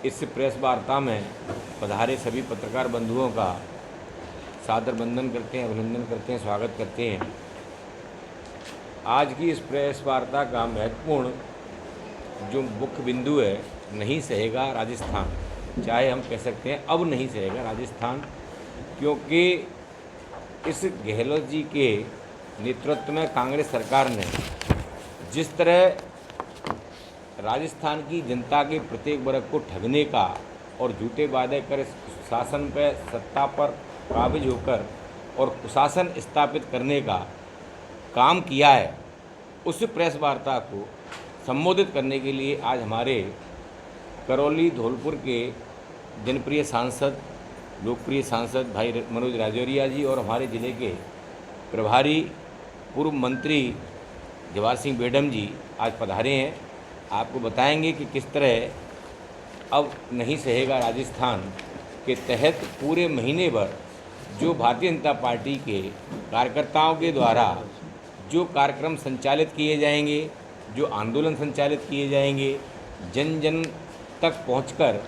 इस प्रेस वार्ता में पधारे सभी पत्रकार बंधुओं का सादर वंदन करते हैं, अभिनंदन करते हैं, स्वागत करते हैं। आज की इस प्रेस वार्ता का महत्वपूर्ण जो मुख्य बिंदु है, नहीं सहेगा राजस्थान, चाहे हम कह सकते हैं अब नहीं सहेगा राजस्थान, क्योंकि इस गहलोत जी के नेतृत्व में कांग्रेस सरकार ने जिस तरह राजस्थान की जनता के प्रत्येक वर्ग को ठगने का और झूठे वादे कर शासन पर सत्ता पर काबिज होकर और कुशासन स्थापित करने का काम किया है, उस प्रेस वार्ता को संबोधित करने के लिए आज हमारे करौली धौलपुर के जनप्रिय सांसद, लोकप्रिय सांसद भाई मनोज राजौरिया जी और हमारे ज़िले के प्रभारी पूर्व मंत्री जवाहर सिंह बेडम जी आज पधारे हैं। आपको बताएंगे कि किस तरह अब नहीं सहेगा राजस्थान के तहत पूरे महीने भर जो भारतीय जनता पार्टी के कार्यकर्ताओं के द्वारा जो कार्यक्रम संचालित किए जाएंगे, जो आंदोलन संचालित किए जाएंगे, जन जन तक पहुंचकर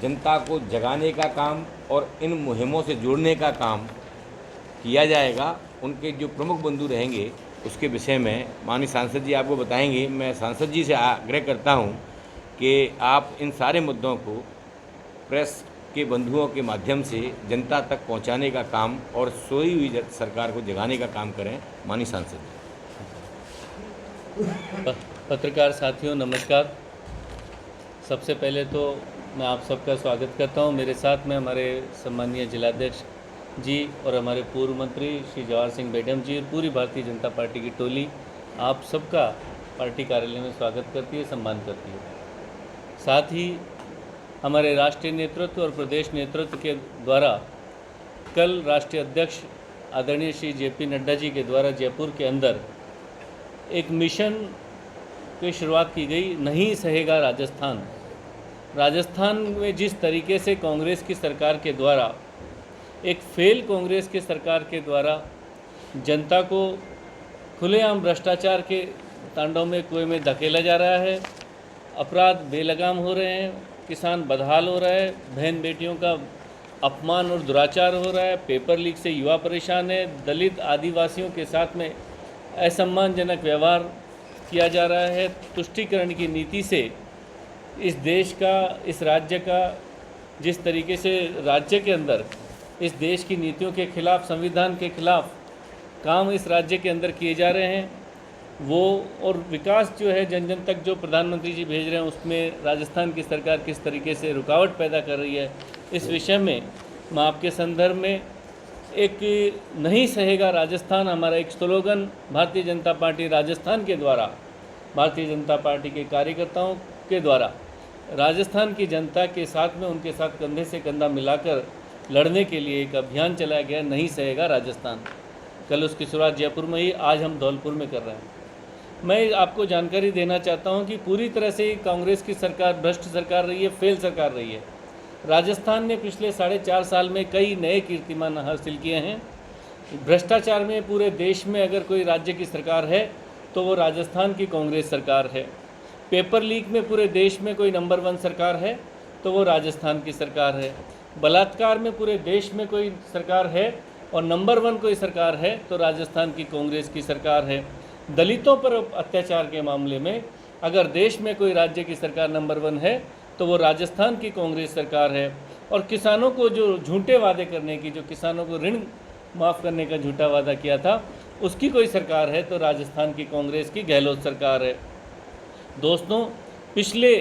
जनता को जगाने का काम और इन मुहिमों से जोड़ने का काम किया जाएगा। उनके जो प्रमुख बंधु रहेंगे उसके विषय में माननीय सांसद जी आपको बताएंगे। मैं सांसद जी से आग्रह करता हूं कि आप इन सारे मुद्दों को प्रेस के बंधुओं के माध्यम से जनता तक पहुंचाने का काम और सोई हुई सरकार को जगाने का काम करें। माननीय सांसद जी। पत्रकार साथियों नमस्कार। सबसे पहले तो मैं आप सबका स्वागत करता हूं। मेरे साथ में हमारे सम्मानीय जिलाध्यक्ष जी और हमारे पूर्व मंत्री श्री जवाहर सिंह बेडम जी और पूरी भारतीय जनता पार्टी की टोली आप सबका पार्टी कार्यालय में स्वागत करती है, सम्मान करती है। साथ ही हमारे राष्ट्रीय नेतृत्व और प्रदेश नेतृत्व के द्वारा कल राष्ट्रीय अध्यक्ष आदरणीय श्री जेपी नड्डा जी के द्वारा जयपुर के अंदर एक मिशन की शुरुआत की गई, नहीं सहेगा राजस्थान। राजस्थान में जिस तरीके से कांग्रेस की सरकार के द्वारा, एक फेल कांग्रेस के सरकार के द्वारा जनता को खुलेआम भ्रष्टाचार के तांडव में कुएं में धकेला जा रहा है, अपराध बेलगाम हो रहे हैं, किसान बदहाल हो रहा है, बहन बेटियों का अपमान और दुराचार हो रहा है, पेपर लीक से युवा परेशान है, दलित आदिवासियों के साथ में असम्मानजनक व्यवहार किया जा रहा है, तुष्टीकरण की नीति से इस देश का, इस राज्य का, जिस तरीके से राज्य के अंदर इस देश की नीतियों के खिलाफ, संविधान के खिलाफ काम इस राज्य के अंदर किए जा रहे हैं, वो और विकास जो है जन जन तक जो प्रधानमंत्री जी भेज रहे हैं उसमें राजस्थान की सरकार किस तरीके से रुकावट पैदा कर रही है, इस विषय में मैं आपके संदर्भ में एक नहीं सहेगा राजस्थान हमारा एक स्लोगन भारतीय जनता पार्टी राजस्थान के द्वारा, भारतीय जनता पार्टी के कार्यकर्ताओं के द्वारा राजस्थान की जनता के साथ में उनके साथ कंधे से कंधा मिलाकर लड़ने के लिए एक अभियान चलाया गया, नहीं सहेगा राजस्थान। कल उसकी शुरुआत जयपुर में ही, आज हम धौलपुर में कर रहे हैं। मैं आपको जानकारी देना चाहता हूं कि पूरी तरह से कांग्रेस की सरकार भ्रष्ट सरकार रही है, फेल सरकार रही है। राजस्थान ने पिछले 4.5 साल में कई नए कीर्तिमान हासिल किए हैं। भ्रष्टाचार में पूरे देश में अगर कोई राज्य की सरकार है तो वो राजस्थान की कांग्रेस सरकार है। पेपर लीक में पूरे देश में कोई नंबर 1 सरकार है तो वो राजस्थान की सरकार है। बलात्कार में पूरे देश में कोई सरकार है और नंबर 1 कोई सरकार है तो राजस्थान की कांग्रेस की सरकार है। दलितों पर अत्याचार के मामले में अगर देश में कोई राज्य की सरकार नंबर 1 है तो वो राजस्थान की कांग्रेस सरकार है। और किसानों को जो झूठे वादे करने की, जो किसानों को ऋण माफ़ करने का झूठा वादा किया था, उसकी कोई सरकार है तो राजस्थान की कांग्रेस की गहलोत सरकार है। दोस्तों, पिछले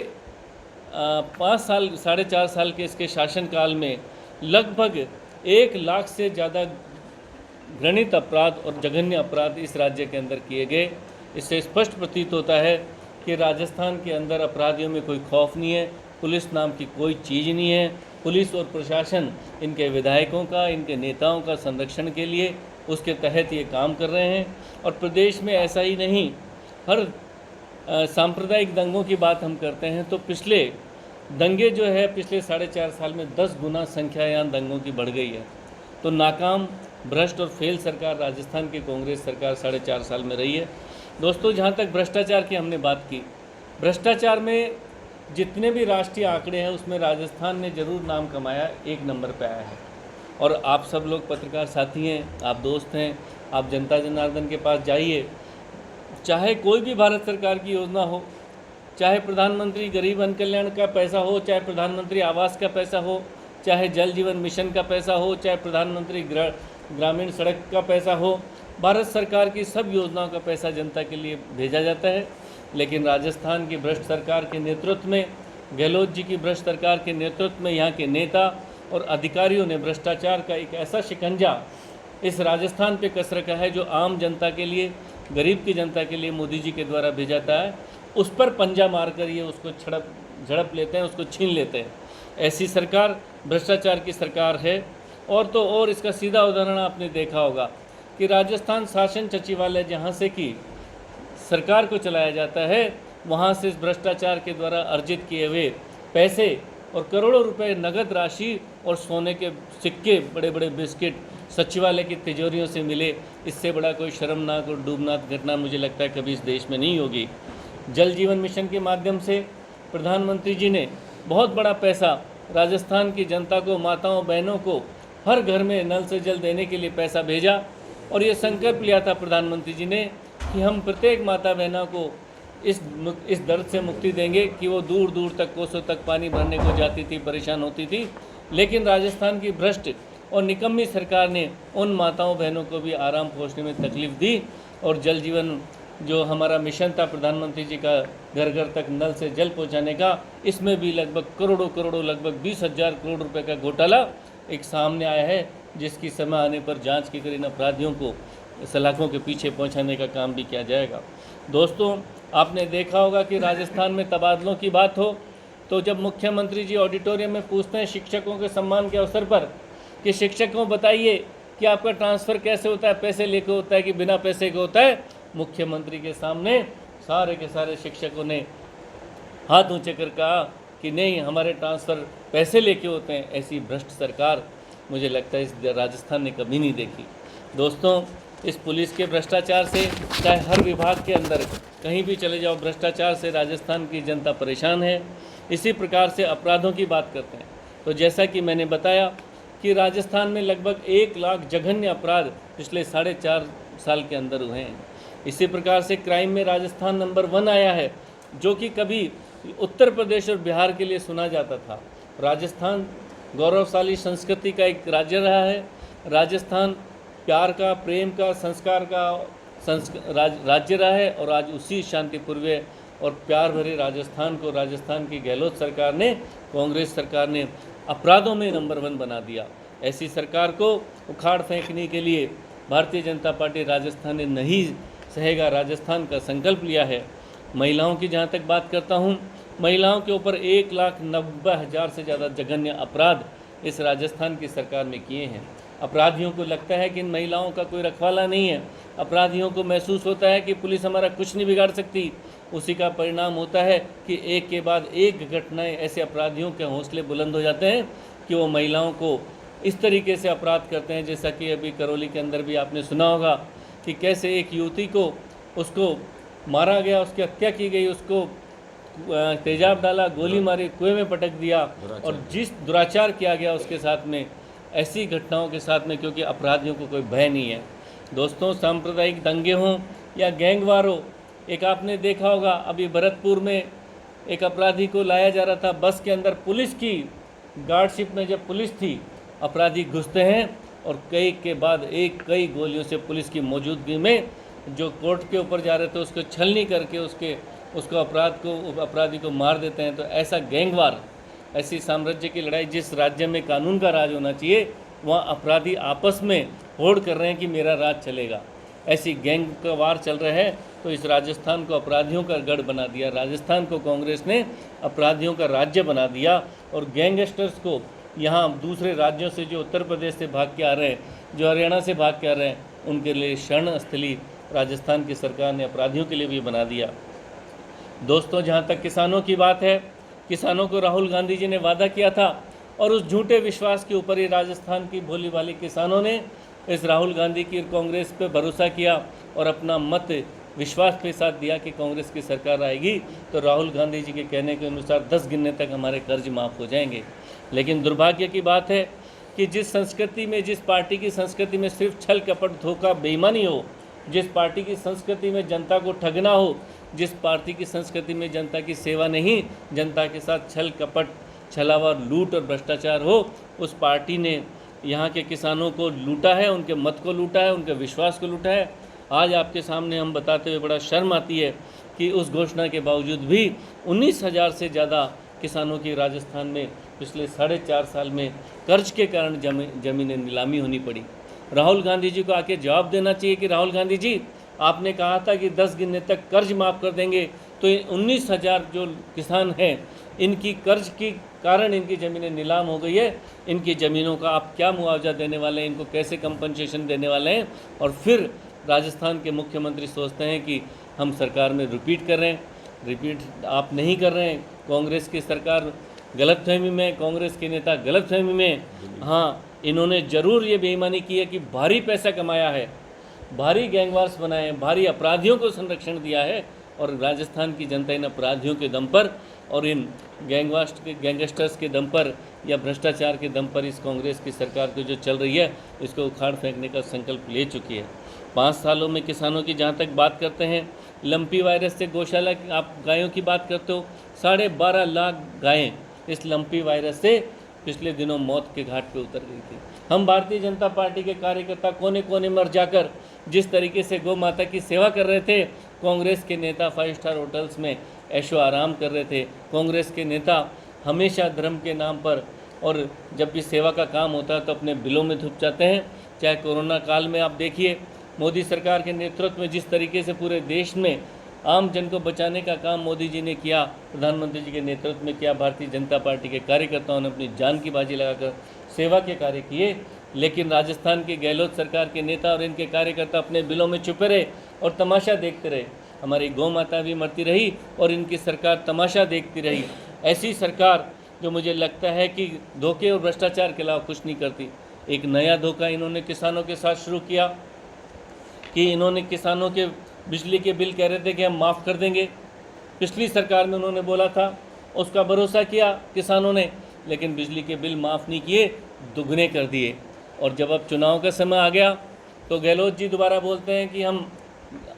5 साल 4.5 साल के इसके शासनकाल में लगभग 1 लाख से ज़्यादा घृणित अपराध और जघन्य अपराध इस राज्य के अंदर किए गए। इससे स्पष्ट प्रतीत होता है कि राजस्थान के अंदर अपराधियों में कोई खौफ नहीं है, पुलिस नाम की कोई चीज़ नहीं है। पुलिस और प्रशासन इनके विधायकों का, इनके नेताओं का संरक्षण के लिए उसके तहत ये काम कर रहे हैं। और प्रदेश में ऐसा ही नहीं, हर सांप्रदायिक दंगों की बात हम करते हैं तो पिछले दंगे जो है पिछले 4.5 साल में 10 गुना संख्या यहाँ दंगों की बढ़ गई है। तो नाकाम, भ्रष्ट और फेल सरकार राजस्थान की कांग्रेस सरकार 4.5 साल में रही है। दोस्तों, जहाँ तक भ्रष्टाचार की हमने बात की, भ्रष्टाचार में जितने भी राष्ट्रीय आंकड़े हैं उसमें राजस्थान ने ज़रूर नाम कमाया, 1 नंबर पे आया है। और आप सब लोग पत्रकार साथी हैं, आप दोस्त हैं, आप जनता जनार्दन के पास जाइए, चाहे कोई भी भारत सरकार की योजना हो, चाहे प्रधानमंत्री गरीब कल्याण कल्याण का पैसा हो, चाहे प्रधानमंत्री आवास का पैसा हो, चाहे जल जीवन मिशन का पैसा हो, चाहे प्रधानमंत्री ग्रामीण सड़क का पैसा हो, भारत सरकार की सब योजनाओं का पैसा जनता के लिए भेजा जाता है। लेकिन राजस्थान की भ्रष्ट सरकार के नेतृत्व में, गहलोत जी की भ्रष्ट सरकार के नेतृत्व में यहाँ के नेता और अधिकारियों ने भ्रष्टाचार का एक ऐसा शिकंजा इस राजस्थान पे कस रखा है जो आम जनता के लिए, गरीब की जनता के लिए मोदी जी के द्वारा भेजाता है, उस पर पंजा मारकर ये उसको झड़प लेते हैं, उसको छीन लेते हैं। ऐसी सरकार भ्रष्टाचार की सरकार है। और तो और इसका सीधा उदाहरण आपने देखा होगा कि राजस्थान शासन सचिवालय जहाँ से कि सरकार को चलाया जाता है, वहाँ से इस भ्रष्टाचार के द्वारा अर्जित किए हुए पैसे और करोड़ों रुपए नगद राशि और सोने के सिक्के, बड़े बड़े बिस्किट सचिवालय की तिजोरियों से मिले। इससे बड़ा कोई शर्मनाक और डूबनाक घटना मुझे लगता है कभी इस देश में नहीं होगी। जल जीवन मिशन के माध्यम से प्रधानमंत्री जी ने बहुत बड़ा पैसा राजस्थान की जनता को, माताओं बहनों को हर घर में नल से जल देने के लिए पैसा भेजा। और ये संकल्प लिया था प्रधानमंत्री जी ने कि हम प्रत्येक माता बहनों को इस दर्द से मुक्ति देंगे कि वो दूर दूर तक, कोसों तक पानी भरने को जाती थी, परेशान होती थी। लेकिन राजस्थान की भ्रष्ट और निकम्मी सरकार ने उन माताओं बहनों को भी आराम पहुँचने में तकलीफ़ दी। और जल जीवन जो हमारा मिशन था प्रधानमंत्री जी का, घर घर तक नल से जल पहुंचाने का, इसमें भी लगभग करोड़ों लगभग 20,000 करोड़ रुपए का घोटाला एक सामने आया है, जिसकी समय आने पर जांच की गई, इन अपराधियों को सलाखों के पीछे पहुंचाने का काम भी किया जाएगा। दोस्तों, आपने देखा होगा कि राजस्थान में तबादलों की बात हो तो जब मुख्यमंत्री जी ऑडिटोरियम में पूछते हैं शिक्षकों के सम्मान के अवसर पर कि शिक्षकों बताइए कि आपका ट्रांसफ़र कैसे होता है, पैसे लेके होता है कि बिना पैसे के होता है, मुख्यमंत्री के सामने सारे के सारे शिक्षकों ने हाथ ऊंचे कर कहा कि नहीं, हमारे ट्रांसफ़र पैसे लेके होते हैं। ऐसी भ्रष्ट सरकार मुझे लगता है इस राजस्थान ने कभी नहीं देखी। दोस्तों, इस पुलिस के भ्रष्टाचार से, चाहे हर विभाग के अंदर कहीं भी चले जाओ, भ्रष्टाचार से राजस्थान की जनता परेशान है। इसी प्रकार से अपराधों की बात करते हैं तो जैसा कि मैंने बताया कि राजस्थान में लगभग 1 लाख जघन्य अपराध पिछले 4.5 साल के अंदर हुए हैं। इसी प्रकार से क्राइम में राजस्थान नंबर 1 आया है, जो कि कभी उत्तर प्रदेश और बिहार के लिए सुना जाता था। राजस्थान गौरवशाली संस्कृति का एक राज्य रहा है। राजस्थान प्यार का, प्रेम का, संस्कार का राज्य रहा है और आज उसी शांतिपूर्व और प्यार भरे राजस्थान को, राजस्थान की गहलोत सरकार ने, कांग्रेस सरकार ने अपराधों में नंबर 1 बना दिया। ऐसी सरकार को उखाड़ फेंकने के लिए भारतीय जनता पार्टी राजस्थान ने नहीं सहेगा, राजस्थान का संकल्प लिया है। महिलाओं की जहाँ तक बात करता हूँ, महिलाओं के ऊपर 1,90,000 से ज़्यादा जघन्य अपराध इस राजस्थान की सरकार ने किए हैं। अपराधियों को लगता है कि इन महिलाओं का कोई रखवाला नहीं है, अपराधियों को महसूस होता है कि पुलिस हमारा कुछ नहीं बिगाड़ सकती। उसी का परिणाम होता है कि एक के बाद एक घटनाएं, ऐसे अपराधियों के हौसले बुलंद हो जाते हैं कि वो महिलाओं को इस तरीके से अपराध करते हैं। जैसा कि अभी करौली के अंदर भी आपने सुना होगा कि कैसे एक युवती को, उसको मारा गया, उसकी हत्या की गई, उसको तेजाब डाला, गोली मारी, कुएं में पटक दिया, और जिस दुराचार किया गया उसके साथ में, ऐसी घटनाओं के साथ में, क्योंकि अपराधियों को कोई भय नहीं है। दोस्तों, सांप्रदायिक दंगे हों या गैंगवार हो, एक आपने देखा होगा अभी भरतपुर में एक अपराधी को लाया जा रहा था बस के अंदर, पुलिस की गार्डशिप में जब पुलिस थी, अपराधी घुसते हैं और कई गोलियों से पुलिस की मौजूदगी में जो कोर्ट के ऊपर जा रहे थे उसको छलनी करके उसको अपराधी को मार देते हैं। तो ऐसा गैंगवार, ऐसी साम्राज्य की लड़ाई, जिस राज्य में कानून का राज होना चाहिए, वहाँ अपराधी आपस में होड़ कर रहे हैं कि मेरा राज चलेगा। ऐसी गैंग का वार चल रहा है। तो इस राजस्थान को अपराधियों का गढ़ बना दिया, राजस्थान को कांग्रेस ने अपराधियों का राज्य बना दिया। और गैंगस्टर्स को यहाँ दूसरे राज्यों से, जो उत्तर प्रदेश से भाग के आ रहे हैं, जो हरियाणा से भाग के आ रहे हैं, उनके लिए शरण स्थली राजस्थान की सरकार ने अपराधियों के लिए भी बना दिया। दोस्तों, जहाँ तक किसानों की बात है, किसानों को राहुल गांधी जी ने वादा किया था और उस झूठे विश्वास के ऊपर ही राजस्थान की भोली भाली किसानों ने इस राहुल गांधी की कांग्रेस पे भरोसा किया और अपना मत विश्वास के साथ दिया कि कांग्रेस की सरकार आएगी तो राहुल गांधी जी के कहने के अनुसार 10 गिनने तक हमारे कर्ज माफ़ हो जाएंगे। लेकिन दुर्भाग्य की बात है कि जिस संस्कृति में, जिस पार्टी की संस्कृति में सिर्फ छल कपट धोखा बेईमानी हो, जिस पार्टी की संस्कृति में जनता को ठगना हो, जिस पार्टी की संस्कृति में जनता की सेवा नहीं, जनता के साथ छल कपट, छलावा, लूट और भ्रष्टाचार हो, उस पार्टी ने यहाँ के किसानों को लूटा है, उनके मत को लूटा है, उनके विश्वास को लूटा है। आज आपके सामने हम बताते हुए बड़ा शर्म आती है कि उस घोषणा के बावजूद भी 19,000 से ज़्यादा किसानों की राजस्थान में पिछले 4.5 साल में कर्ज के कारण ज़मीनें नीलामी होनी पड़ी। राहुल गांधी जी को आके जवाब देना चाहिए कि राहुल गांधी जी, आपने कहा था कि 10 गिनने तक कर्ज माफ़ कर देंगे, तो 19,000 जो किसान हैं, इनकी कर्ज के कारण इनकी ज़मीनें नीलाम हो गई है। इनकी ज़मीनों का आप क्या मुआवजा देने वाले हैं, इनको कैसे कंपनसेशन देने वाले हैं? और फिर राजस्थान के मुख्यमंत्री सोचते हैं कि हम सरकार में रिपीट कर रहे हैं। रिपीट आप नहीं कर रहे हैं। कांग्रेस की सरकार गलतफहमी में, कांग्रेस के नेता गलतफहमी में, हाँ, इन्होंने ज़रूर ये बेईमानी की है कि भारी पैसा कमाया है, भारी गैंगवार्स बनाए हैं, भारी अपराधियों को संरक्षण दिया है, और राजस्थान की जनता इन अपराधियों के दम पर और इन गैंगस्टर्स के दम पर या भ्रष्टाचार के दम पर इस कांग्रेस की सरकार को जो चल रही है, इसको उखाड़ फेंकने का संकल्प ले चुकी है। 5 सालों में किसानों की जहाँ तक बात करते हैं, लंपी वायरस से गौशाला आप गायों की बात करते हो, 12.5 लाख गायें इस लंपी वायरस से पिछले दिनों मौत के घाट पे उतर गई थी। हम भारतीय जनता पार्टी के कार्यकर्ता कोने कोने मर जाकर जिस तरीके से गौ माता की सेवा कर रहे थे, कांग्रेस के नेता 5 स्टार होटल्स में ऐशो आराम कर रहे थे। कांग्रेस के नेता हमेशा धर्म के नाम पर और जब भी सेवा का काम होता है तो अपने बिलों में धुप जाते हैं। चाहे कोरोना काल में आप देखिए, मोदी सरकार के नेतृत्व में जिस तरीके से पूरे देश में आम जन को बचाने का काम मोदी जी ने किया, प्रधानमंत्री जी के नेतृत्व में किया, भारतीय जनता पार्टी के कार्यकर्ताओं ने अपनी जान की बाजी लगाकर सेवा के कार्य किए। लेकिन राजस्थान की गहलोत सरकार के नेता और इनके कार्यकर्ता अपने बिलों में छुपे रहे और तमाशा देखते रहे। हमारी गौ माता भी मरती रही और इनकी सरकार तमाशा देखती रही। ऐसी सरकार जो मुझे लगता है कि धोखे और भ्रष्टाचार के अलावा कुछ नहीं करती। एक नया धोखा इन्होंने किसानों के साथ शुरू किया कि इन्होंने किसानों के बिजली के बिल कह रहे थे कि हम माफ़ कर देंगे। पिछली सरकार में उन्होंने बोला था, उसका भरोसा किया किसानों ने, लेकिन बिजली के बिल माफ़ नहीं किए, दुगने कर दिए। और जब अब चुनाव का समय आ गया तो गहलोत जी दोबारा बोलते हैं कि हम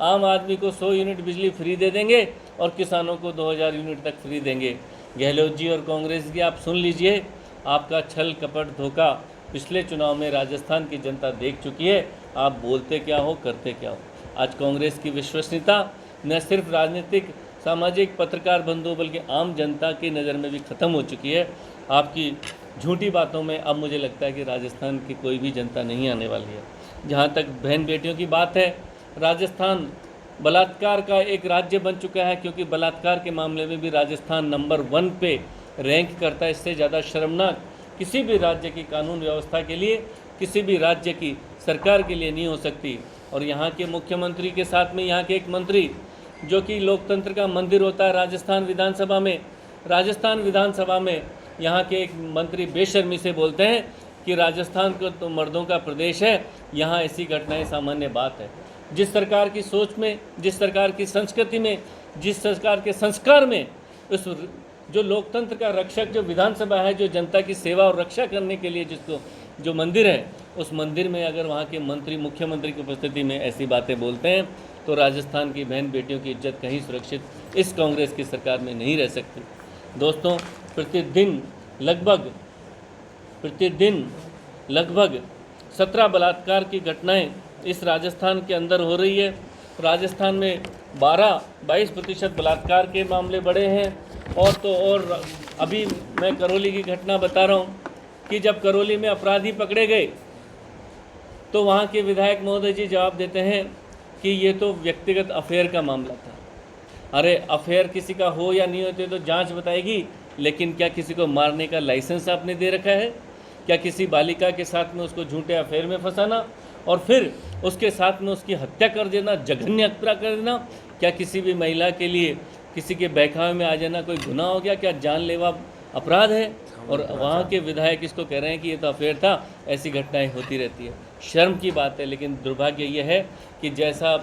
आम आदमी को 100 यूनिट बिजली फ्री दे देंगे और किसानों को 2000 यूनिट तक फ्री देंगे। गहलोत जी और कांग्रेस की आप सुन लीजिए, आपका छल कपट धोखा पिछले चुनाव में राजस्थान की जनता देख चुकी है। आप बोलते क्या हो, करते क्या हो। आज कांग्रेस की विश्वसनीयता न सिर्फ राजनीतिक सामाजिक पत्रकार बंधु बल्कि आम जनता की नज़र में भी ख़त्म हो चुकी है। आपकी झूठी बातों में अब मुझे लगता है कि राजस्थान की कोई भी जनता नहीं आने वाली है। जहाँ तक बहन बेटियों की बात है, राजस्थान बलात्कार का एक राज्य बन चुका है, क्योंकि बलात्कार के मामले में भी राजस्थान नंबर 1 पे रैंक करता है। इससे ज़्यादा शर्मनाक किसी भी राज्य की कानून व्यवस्था के लिए, किसी भी राज्य की सरकार के लिए नहीं हो सकती। और यहाँ के मुख्यमंत्री के साथ में यहाँ के एक मंत्री, जो कि लोकतंत्र का मंदिर होता है राजस्थान विधानसभा में यहाँ के एक मंत्री बेशर्मी से बोलते हैं कि राजस्थान को तो मर्दों का प्रदेश है, यहाँ ऐसी घटनाएं सामान्य बात है। जिस सरकार की सोच में, जिस सरकार की संस्कृति में, जिस सरकार के संस्कार में, उस जो लोकतंत्र का रक्षक जो विधानसभा है, जो जनता की सेवा और रक्षा करने के लिए जिसको जो मंदिर है, उस मंदिर में अगर वहाँ के मंत्री मुख्यमंत्री की उपस्थिति में ऐसी बातें बोलते हैं तो राजस्थान की बहन बेटियों की इज्जत कहीं सुरक्षित इस कांग्रेस की सरकार में नहीं रह सकती। दोस्तों, प्रतिदिन लगभग 17 बलात्कार की घटनाएं इस राजस्थान के अंदर हो रही है। राजस्थान में 22% बलात्कार के मामले बढ़े हैं। और अभी मैं करौली की घटना बता रहा हूँ कि जब करौली में अपराधी पकड़े गए तो वहाँ के विधायक महोदय जी जवाब देते हैं कि ये तो व्यक्तिगत अफेयर का मामला था। अरे अफेयर किसी का हो या नहीं होते तो जांच बताएगी, लेकिन क्या किसी को मारने का लाइसेंस आपने दे रखा है? क्या किसी बालिका के साथ में उसको झूठे अफेयर में फंसाना और फिर उसके साथ में उसकी हत्या कर देना, जघन्य हत्या कर देना, क्या किसी भी महिला के लिए किसी के बहकावे में आ जाना कोई गुनाह हो गया? क्या जानलेवा अपराध है? और वहाँ के विधायक इसको कह रहे हैं कि ये तो अफेयर था। ऐसी घटनाएं होती रहती है, शर्म की बात है। लेकिन दुर्भाग्य यह है कि जैसा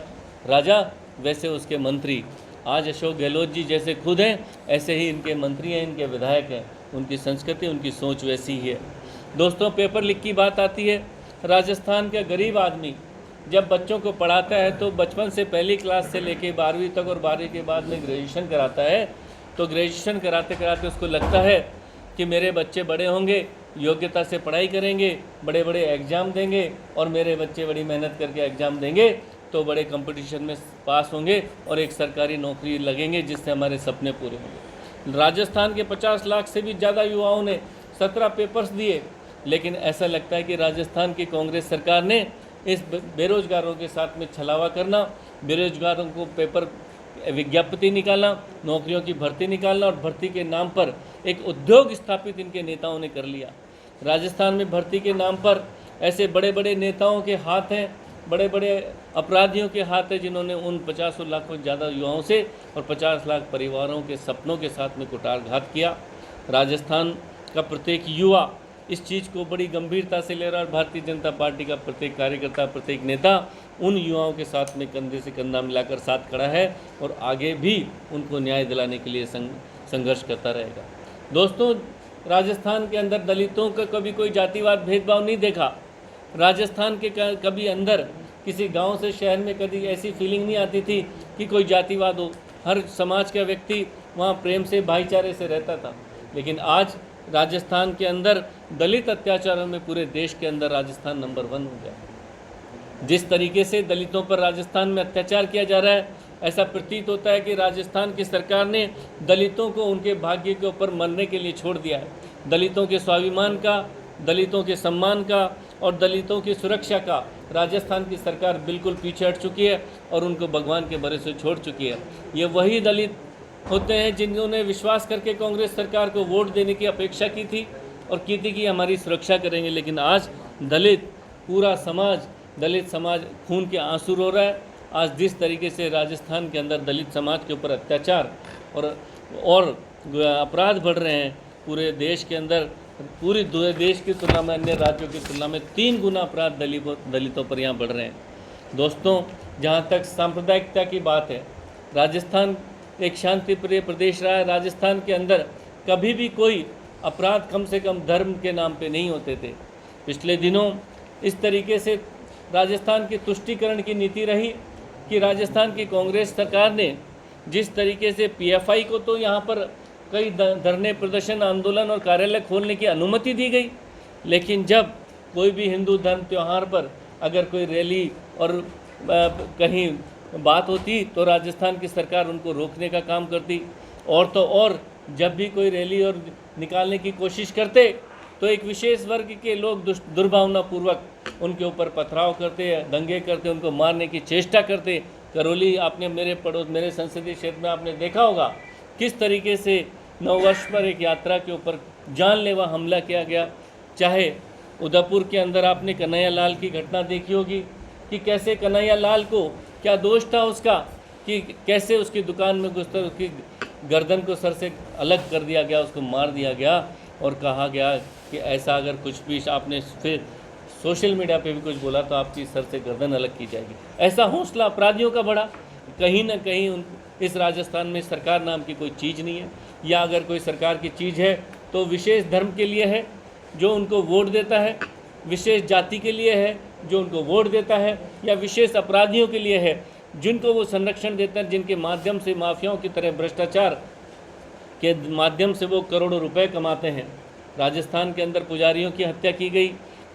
राजा वैसे उसके मंत्री। आज अशोक गहलोत जी जैसे खुद हैं, ऐसे ही इनके मंत्री हैं, इनके विधायक हैं। उनकी संस्कृति, उनकी सोच वैसी ही है। दोस्तों, पेपर लीक की बात आती है। राजस्थान का गरीब आदमी जब बच्चों को पढ़ाता है तो बचपन से पहली क्लास से लेके 12वीं तक और 12वीं के बाद में ग्रेजुएशन कराता है। तो ग्रेजुएशन कराते कराते उसको लगता है कि मेरे बच्चे बड़े होंगे, योग्यता से पढ़ाई करेंगे, बड़े बड़े एग्ज़ाम देंगे और मेरे बच्चे बड़ी मेहनत करके एग्ज़ाम देंगे तो बड़े कंपटीशन में पास होंगे और एक सरकारी नौकरी लगेंगे जिससे हमारे सपने पूरे होंगे। राजस्थान के 50 लाख से भी ज़्यादा युवाओं ने 17 पेपर्स दिए, लेकिन ऐसा लगता है कि राजस्थान की कांग्रेस सरकार ने इस बेरोजगारों के साथ में छलावा करना, बेरोजगारों को पेपर विज्ञप्ति निकालना, नौकरियों की भर्ती निकालना और भर्ती के नाम पर एक उद्योग स्थापित इनके नेताओं ने कर लिया। राजस्थान में भर्ती के नाम पर ऐसे बड़े बड़े नेताओं के हाथ हैं, बड़े बड़े अपराधियों के हाथ हैं, जिन्होंने उन 50 लाख से ज़्यादा युवाओं से और 50 लाख परिवारों के सपनों के साथ में कुठारघात किया। राजस्थान का प्रत्येक युवा इस चीज़ को बड़ी गंभीरता से ले रहा है और भारतीय जनता पार्टी का प्रत्येक कार्यकर्ता, प्रत्येक नेता उन युवाओं के साथ में कंधे से कंधा मिलाकर साथ खड़ा है और आगे भी उनको न्याय दिलाने के लिए संघर्ष करता रहेगा। दोस्तों, राजस्थान के अंदर दलितों का कभी कोई जातिवाद भेदभाव नहीं देखा। राजस्थान के कभी अंदर किसी गांव से शहर में कभी ऐसी फीलिंग नहीं आती थी कि कोई जातिवाद हो। हर समाज का व्यक्ति वहाँ प्रेम से, भाईचारे से रहता था। लेकिन आज राजस्थान के अंदर दलित अत्याचारों में पूरे देश के अंदर राजस्थान नंबर 1 हो गया। जिस तरीके से दलितों पर राजस्थान में अत्याचार किया जा रहा है, ऐसा प्रतीत होता है कि राजस्थान की सरकार ने दलितों को उनके भाग्य के ऊपर मरने के लिए छोड़ दिया है। दलितों के स्वाभिमान का, दलितों के सम्मान का और दलितों की सुरक्षा का राजस्थान की सरकार बिल्कुल पीछे हट चुकी है और उनको भगवान के भरोसे छोड़ चुकी है। ये वही दलित होते हैं जिन्होंने विश्वास करके कांग्रेस सरकार को वोट देने की अपेक्षा की थी और की थी कि हमारी सुरक्षा करेंगे। लेकिन आज दलित, पूरा समाज, दलित समाज खून के आंसू रो रहा है। आज जिस तरीके से राजस्थान के अंदर दलित समाज के ऊपर अत्याचार और अपराध बढ़ रहे हैं, पूरे देश के अंदर, पूरी देश की तुलना में, अन्य राज्यों की तुलना में 3 गुना अपराध दलितों पर यहाँ बढ़ रहे हैं। दोस्तों, जहाँ तक सांप्रदायिकता की बात है, राजस्थान एक शांति प्रिय प्रदेश रहा है। राजस्थान के अंदर कभी भी कोई अपराध कम से कम धर्म के नाम पे नहीं होते थे। पिछले दिनों इस तरीके से राजस्थान की तुष्टीकरण की नीति रही कि राजस्थान की कांग्रेस सरकार ने जिस तरीके से पीएफआई को तो यहाँ पर कई धरने, प्रदर्शन, आंदोलन और कार्यालय खोलने की अनुमति दी गई, लेकिन जब कोई भी हिंदू धर्म त्यौहार पर अगर कोई रैली और कहीं बात होती तो राजस्थान की सरकार उनको रोकने का काम करती। और तो और जब भी कोई रैली और निकालने की कोशिश करते तो एक विशेष वर्ग के लोग दुर्भावनापूर्वक उनके ऊपर पथराव करते, दंगे करते, उनको मारने की चेष्टा करते। करौली, आपने मेरे संसदीय क्षेत्र में आपने देखा होगा किस तरीके से नववर्ष पर एक यात्रा के ऊपर जानलेवा हमला किया गया। चाहे उदयपुर के अंदर आपने कन्हैया लाल की घटना देखी होगी कि कैसे कन्हैया लाल को क्या दोष था उसका, कि कैसे उसकी दुकान में घुसकर उसकी गर्दन को सर से अलग कर दिया गया, उसको मार दिया गया और कहा गया कि ऐसा अगर कुछ भी आपने फिर सोशल मीडिया पे भी कुछ बोला तो आपकी सर से गर्दन अलग की जाएगी। ऐसा हौसला अपराधियों का बढ़ा। कहीं ना कहीं इस राजस्थान में सरकार नाम की कोई चीज़ नहीं है, या अगर कोई सरकार की चीज़ है तो विशेष धर्म के लिए है जो उनको वोट देता है, विशेष जाति के लिए है जो उनको वोट देता है, या विशेष अपराधियों के लिए है जिनको वो संरक्षण देते हैं, जिनके माध्यम से माफियाओं की तरह भ्रष्टाचार के माध्यम से वो करोड़ों रुपए कमाते हैं। राजस्थान के अंदर पुजारियों की हत्या की गई,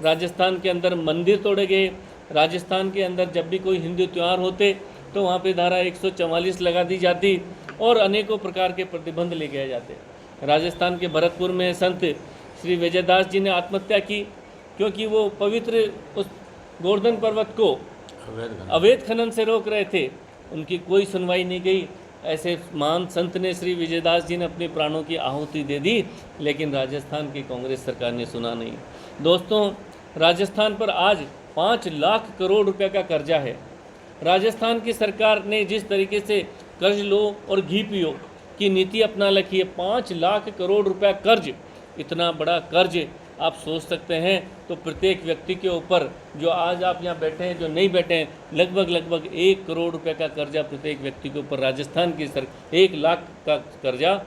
राजस्थान के अंदर मंदिर तोड़े गए, राजस्थान के अंदर जब भी कोई हिंदू त्यौहार होते तो वहाँ पे धारा 144 लगा दी जाती और अनेकों प्रकार के प्रतिबंध ले गए जाते। राजस्थान के भरतपुर में संत श्री विजयदास जी ने आत्महत्या की क्योंकि वो पवित्र उस गोवर्धन पर्वत को अवैध खनन से रोक रहे थे। उनकी कोई सुनवाई नहीं गई। ऐसे महान संत ने, श्री विजयदास जी ने अपने प्राणों की आहुति दे दी, लेकिन राजस्थान की कांग्रेस सरकार ने सुना नहीं। दोस्तों, राजस्थान पर आज 5 लाख करोड़ रुपए का कर्जा है। राजस्थान की सरकार ने जिस तरीके से कर्ज लो और घी पियो की नीति अपना रखी है, 5 लाख करोड़ रुपया कर्ज, इतना बड़ा कर्ज आप सोच सकते हैं तो प्रत्येक व्यक्ति के ऊपर, जो आज आप यहाँ बैठे हैं, जो नहीं बैठे हैं, लगभग 1 करोड़ रुपए का कर्जा प्रत्येक व्यक्ति के ऊपर, राजस्थान की 1 लाख का कर्जा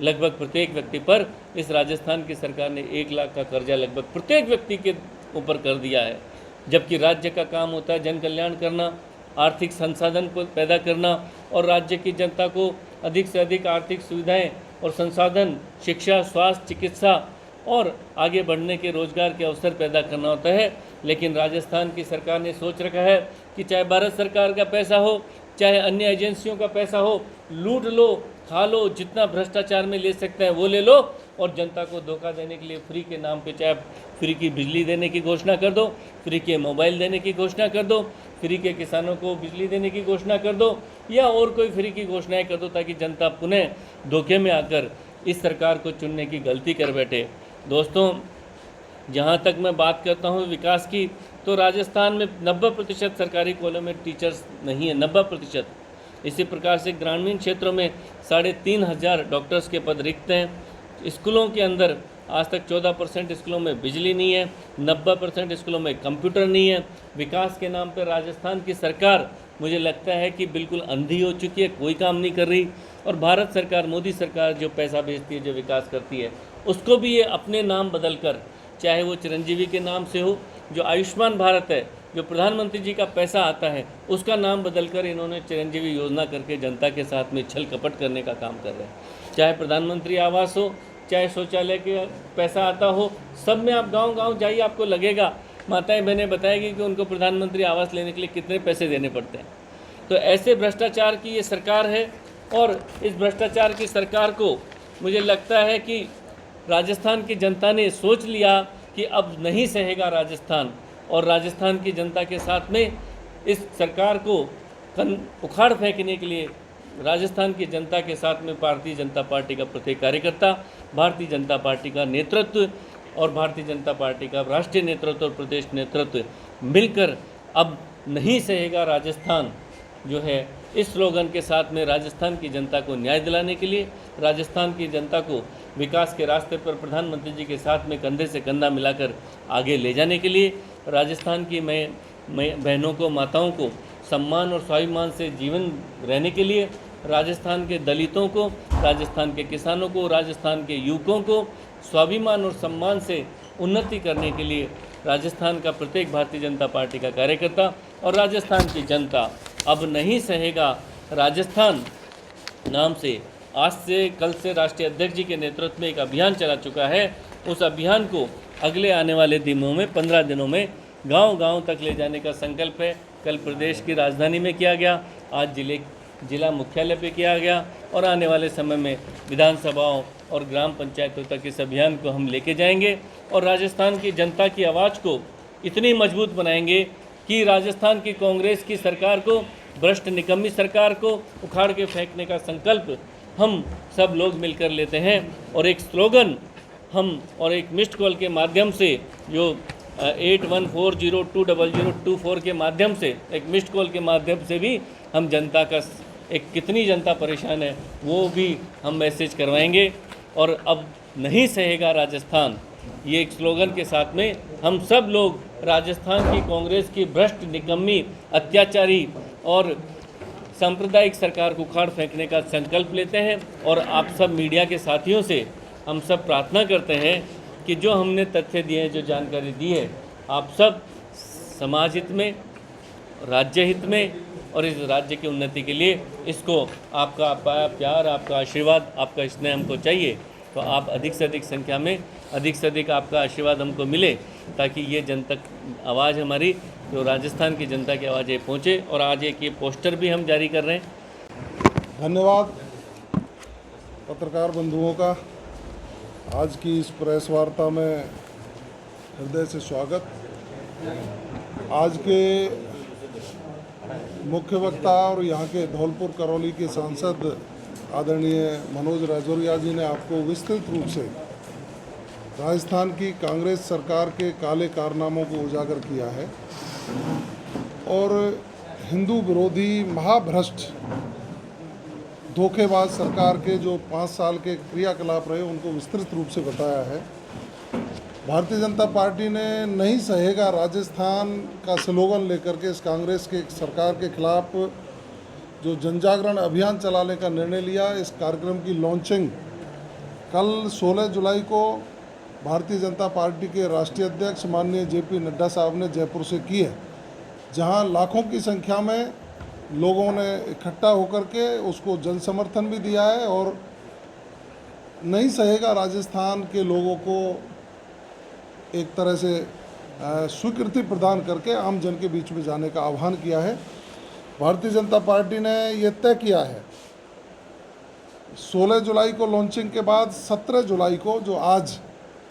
लगभग प्रत्येक व्यक्ति पर, इस राजस्थान की सरकार ने 1 लाख का कर्जा लगभग प्रत्येक व्यक्ति के ऊपर कर दिया है। जबकि राज्य का काम होता है जन कल्याण करना, आर्थिक संसाधन को पैदा करना और राज्य की जनता को अधिक से अधिक आर्थिक सुविधाएं और संसाधन, शिक्षा, स्वास्थ्य, चिकित्सा और आगे बढ़ने के रोजगार के अवसर पैदा करना होता है। लेकिन राजस्थान की सरकार ने सोच रखा है कि चाहे भारत सरकार का पैसा हो, चाहे अन्य एजेंसियों का पैसा हो, लूट लो, खा लो, जितना भ्रष्टाचार में ले सकते हैं वो ले लो और जनता को धोखा देने के लिए फ्री के नाम पे चाहे फ्री की बिजली देने की घोषणा कर दो, फ्री के मोबाइल देने की घोषणा कर दो, फ्री के किसानों को बिजली देने की घोषणा कर दो या और कोई फ्री की घोषणाएं कर दो, ताकि जनता पुनः धोखे में आकर इस सरकार को चुनने की गलती कर बैठे। दोस्तों, जहाँ तक मैं बात करता हूँ विकास की, तो राजस्थान में 90% सरकारी कॉलेजों में टीचर्स नहीं है, 90%। इसी प्रकार से ग्रामीण क्षेत्रों में 3,500 डॉक्टर्स के पद रिक्त हैं। स्कूलों के अंदर आज तक 14% स्कूलों में बिजली नहीं है, 90% स्कूलों में कंप्यूटर नहीं है। विकास के नाम पर राजस्थान की सरकार मुझे लगता है कि बिल्कुल अंधी हो चुकी है, कोई काम नहीं कर रही। और भारत सरकार, मोदी सरकार जो पैसा भेजती है, जो विकास करती है, उसको भी ये अपने नाम बदल कर, चाहे वो चिरंजीवी के नाम से हो, जो आयुष्मान भारत है, जो प्रधानमंत्री जी का पैसा आता है, उसका नाम बदलकर इन्होंने चिरंजीवी योजना करके जनता के साथ में छल कपट करने का काम कर रहे हैं। चाहे प्रधानमंत्री आवास हो, चाहे शौचालय के पैसा आता हो, सब में आप गांव-गांव जाइए, आपको लगेगा, माताएं बहनें बताएगी कि उनको प्रधानमंत्री आवास लेने के लिए कितने पैसे देने पड़ते हैं। तो ऐसे भ्रष्टाचार की ये सरकार है और इस भ्रष्टाचार की सरकार को मुझे लगता है कि राजस्थान की जनता ने सोच लिया कि अब नहीं सहेगा राजस्थान, और राजस्थान की जनता के साथ में इस सरकार को उखाड़ फेंकने के लिए राजस्थान की जनता के साथ में भारतीय जनता पार्टी का प्रत्येक कार्यकर्ता, भारतीय जनता पार्टी का नेतृत्व और भारतीय जनता पार्टी का राष्ट्रीय नेतृत्व और प्रदेश नेतृत्व मिलकर अब नहीं सहेगा राजस्थान जो है, इस स्लोगन के साथ में राजस्थान की जनता को न्याय दिलाने के लिए, राजस्थान की जनता को विकास के रास्ते पर प्रधानमंत्री जी के साथ में कंधे से कंधा मिलाकर आगे ले जाने के लिए, राजस्थान की मैं बहनों को, माताओं को सम्मान और स्वाभिमान से जीवन रहने के लिए, राजस्थान के दलितों को, राजस्थान के किसानों को, राजस्थान के युवकों को स्वाभिमान और सम्मान से उन्नति करने के लिए राजस्थान का प्रत्येक भारतीय जनता पार्टी का कार्यकर्ता और राजस्थान की जनता अब नहीं सहेगा राजस्थान नाम से आज से कल से राष्ट्रीय अध्यक्ष जी के नेतृत्व में एक अभियान चला चुका है। उस अभियान को अगले आने वाले दिनों में 15 दिनों में गांव-गांव तक ले जाने का संकल्प है। कल प्रदेश की राजधानी में किया गया, आज जिला मुख्यालय पे किया गया और आने वाले समय में विधानसभाओं और ग्राम पंचायतों तक इस अभियान को हम लेके जाएंगे और राजस्थान की जनता की आवाज़ को इतनी मजबूत बनाएंगे कि राजस्थान की कांग्रेस की सरकार को, भ्रष्ट निकम्मी सरकार को उखाड़ के फेंकने का संकल्प हम सब लोग मिलकर लेते हैं। और एक स्लोगन हम और एक मिस्ड कॉल के माध्यम से, जो 8140200024 के माध्यम से, एक मिस्ड कॉल के माध्यम से भी हम जनता का एक कितनी जनता परेशान है वो भी हम मैसेज करवाएंगे। और अब नहीं सहेगा राजस्थान, ये एक स्लोगन के साथ में हम सब लोग राजस्थान की कांग्रेस की भ्रष्ट, निकम्मी, अत्याचारी और सांप्रदायिक सरकार को उखाड़ फेंकने का संकल्प लेते हैं। और आप सब मीडिया के साथियों से हम सब प्रार्थना करते हैं कि जो हमने तथ्य दिए हैं, जो जानकारी दी है, आप सब समाज हित में, राज्य हित में और इस राज्य की उन्नति के लिए इसको आपका प्यार, आपका आशीर्वाद, आपका स्नेह हमको चाहिए। तो आप अधिक से अधिक संख्या में, अधिक से अधिक आपका आशीर्वाद हमको मिले ताकि ये जन तक आवाज़ हमारी, जो राजस्थान की जनता की आवाज़ पहुँचे। और आज एक ये पोस्टर भी हम जारी कर रहे हैं। धन्यवाद पत्रकार बंधुओं का। आज की इस प्रेस वार्ता में हृदय से स्वागत। आज के मुख्य वक्ता और यहाँ के धौलपुर करौली के सांसद आदरणीय मनोज राजौरिया जी ने आपको विस्तृत रूप से राजस्थान की कांग्रेस सरकार के काले कारनामों को उजागर किया है और हिंदू विरोधी महाभ्रष्ट धोखेबाज सरकार के जो 5 साल के क्रियाकलाप रहे उनको विस्तृत रूप से बताया है। भारतीय जनता पार्टी ने नहीं सहेगा राजस्थान का स्लोगन लेकर के इस कांग्रेस के सरकार के खिलाफ जो जनजागरण अभियान चलाने का निर्णय लिया। इस कार्यक्रम की लॉन्चिंग कल 16 जुलाई को भारतीय जनता पार्टी के राष्ट्रीय अध्यक्ष माननीय JP नड्डा साहब ने जयपुर से की है, जहां लाखों की संख्या में लोगों ने इकट्ठा होकर के उसको जन समर्थन भी दिया है और नहीं सहेगा राजस्थान के लोगों को एक तरह से स्वीकृति प्रदान करके आम जन के बीच में जाने का आह्वान किया है। भारतीय जनता पार्टी ने ये तय किया है 16 जुलाई को लॉन्चिंग के बाद 17 जुलाई को, जो आज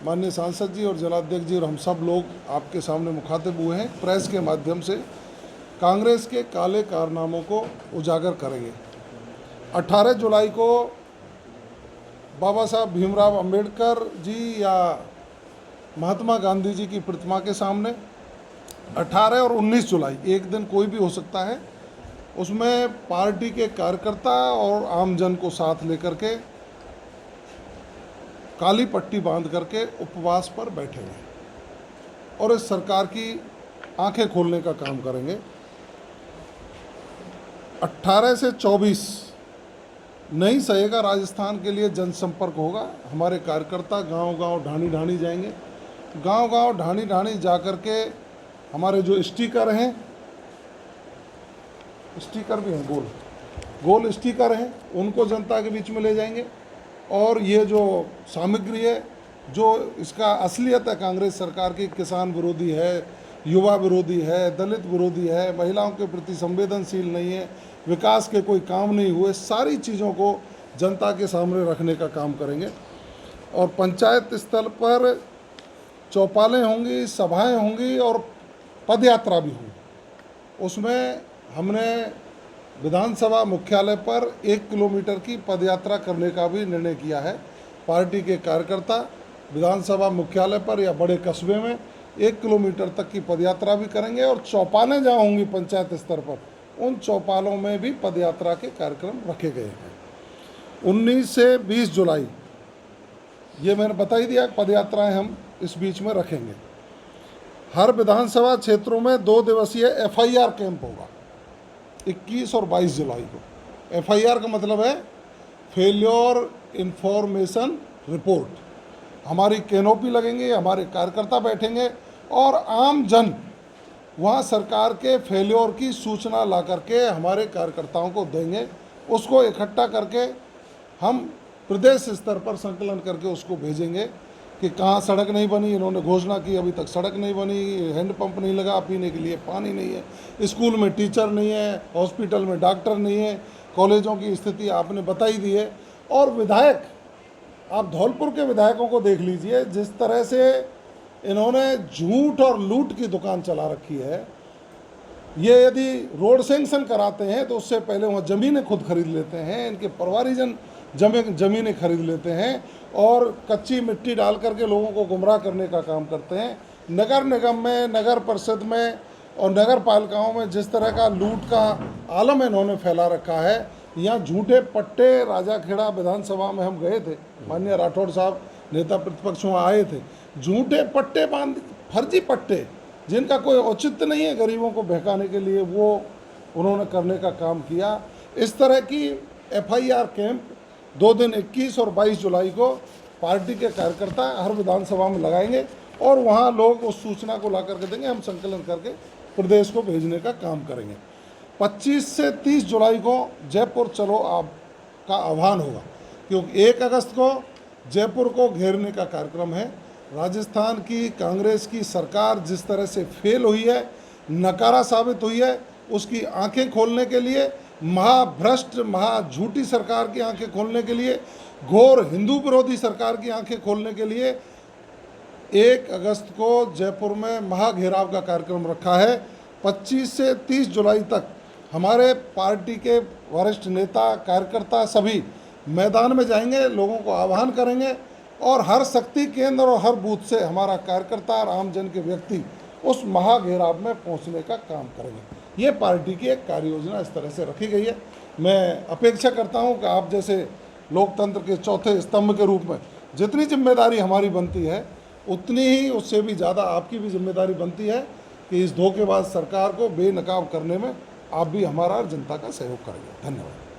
माननीय सांसद जी और जिलाध्यक्ष जी और हम सब लोग आपके सामने मुखातिब हुए हैं, प्रेस के माध्यम से कांग्रेस के काले कारनामों को उजागर करेंगे। 18 जुलाई को बाबा साहब भीमराव अंबेडकर जी या महात्मा गांधी जी की प्रतिमा के सामने 18 और 19 जुलाई, एक दिन कोई भी हो सकता है, उसमें पार्टी के कार्यकर्ता और आम जन को साथ लेकर के काली पट्टी बांध करके उपवास पर बैठेंगे और इस सरकार की आंखें खोलने का काम करेंगे। 18 से 24 नहीं सहेगा राजस्थान के लिए जनसंपर्क होगा। हमारे कार्यकर्ता गांव-गांव, ढाणी-ढाणी जाएंगे। गांव-गांव, ढाणी-ढाणी जाकर के हमारे जो स्टिकर हैं, स्टिकर भी हैं, गोल स्टिकर हैं, उनको जनता के बीच में ले जाएंगे। और ये जो सामग्री है, जो इसका असलियत है कांग्रेस सरकार की, किसान विरोधी है, युवा विरोधी है, दलित विरोधी है, महिलाओं के प्रति संवेदनशील नहीं है, विकास के कोई काम नहीं हुए, सारी चीज़ों को जनता के सामने रखने का काम करेंगे। और पंचायत स्तर पर चौपालें होंगी, सभाएं होंगी और पदयात्रा भी होगी। उसमें हमने विधानसभा मुख्यालय पर 1 किलोमीटर की पदयात्रा करने का भी निर्णय किया है। पार्टी के कार्यकर्ता विधानसभा मुख्यालय पर या बड़े कस्बे में 1 किलोमीटर तक की पदयात्रा भी करेंगे और चौपालें जहाँ होंगी पंचायत स्तर पर, उन चौपालों में भी पदयात्रा के कार्यक्रम रखे गए हैं। 19 से 20 जुलाई, ये मैंने बता ही दिया, पदयात्राएं हम इस बीच में रखेंगे। हर विधानसभा क्षेत्रों में 2 दिवसीय FIR कैंप होगा 21 और 22 जुलाई को। FIR का मतलब है फेल्योर इन्फॉर्मेशन रिपोर्ट। हमारी कैनोपी लगेंगे, हमारे कार्यकर्ता बैठेंगे और आम जन वहाँ सरकार के फेल्योर की सूचना ला करके हमारे कार्यकर्ताओं को देंगे। उसको इकट्ठा करके हम प्रदेश स्तर पर संकलन करके उसको भेजेंगे कि कहाँ सड़क नहीं बनी, इन्होंने घोषणा की अभी तक सड़क नहीं बनी, हैंडपंप नहीं लगा, पीने के लिए पानी नहीं है, स्कूल में टीचर नहीं है, हॉस्पिटल में डॉक्टर नहीं है, कॉलेजों की स्थिति आपने बताई दी है। और विधायक, आप धौलपुर के विधायकों को देख लीजिए, जिस तरह से इन्होंने झूठ और लूट की दुकान चला रखी है। ये यदि रोड सैंक्शन कराते हैं तो उससे पहले वहाँ ज़मीनें खुद खरीद लेते हैं, इनके परिवारीजन ज़मीनें खरीद लेते हैं और कच्ची मिट्टी डाल करके लोगों को गुमराह करने का काम करते हैं। नगर निगम में, नगर परिषद में और नगर पालिकाओं में जिस तरह का लूट का आलम इन्होंने फैला रखा है, यहाँ झूठे पट्टे, राजाखेड़ा विधानसभा में हम गए थे, माननीय राठौड़ साहब नेता प्रतिपक्ष वहाँ आए थे, झूठे पट्टे बांध, फर्जी पट्टे जिनका कोई औचित्य नहीं है गरीबों को बहकाने के लिए, वो उन्होंने करने का काम किया। इस तरह की FIR कैंप 2 दिन 21 और 22 जुलाई को पार्टी के कार्यकर्ता हर विधानसभा में लगाएंगे और वहाँ लोग उस सूचना को ला करके देंगे, हम संकलन करके प्रदेश को भेजने का काम करेंगे। 25 से 30 जुलाई को जयपुर चलो आप का आह्वान होगा, क्योंकि 1 अगस्त को जयपुर को घेरने का कार्यक्रम है। राजस्थान की कांग्रेस की सरकार जिस तरह से फेल हुई है, नकारा साबित हुई है, उसकी आंखें खोलने के लिए, महाभ्रष्ट महाझूठी सरकार की आंखें खोलने के लिए, घोर हिंदू विरोधी सरकार की आंखें खोलने के लिए 1 अगस्त को जयपुर में महाघेराव का कार्यक्रम रखा है। 25 से 30 जुलाई तक हमारे पार्टी के वरिष्ठ नेता, कार्यकर्ता सभी मैदान में जाएंगे, लोगों को आह्वान करेंगे और हर शक्ति केंद्र और हर बूथ से हमारा कार्यकर्ता और आम जन के व्यक्ति उस महाघेराव में पहुंचने का काम करेंगे। ये पार्टी की एक कार्य योजना इस तरह से रखी गई है। मैं अपेक्षा करता हूं कि आप जैसे लोकतंत्र के चौथे स्तंभ के रूप में जितनी जिम्मेदारी हमारी बनती है, उतनी ही उससे भी ज़्यादा आपकी भी जिम्मेदारी बनती है कि इस धोखेबाज सरकार को बेनकाब करने में आप भी हमारा और जनता का सहयोग करेंगे। धन्यवाद।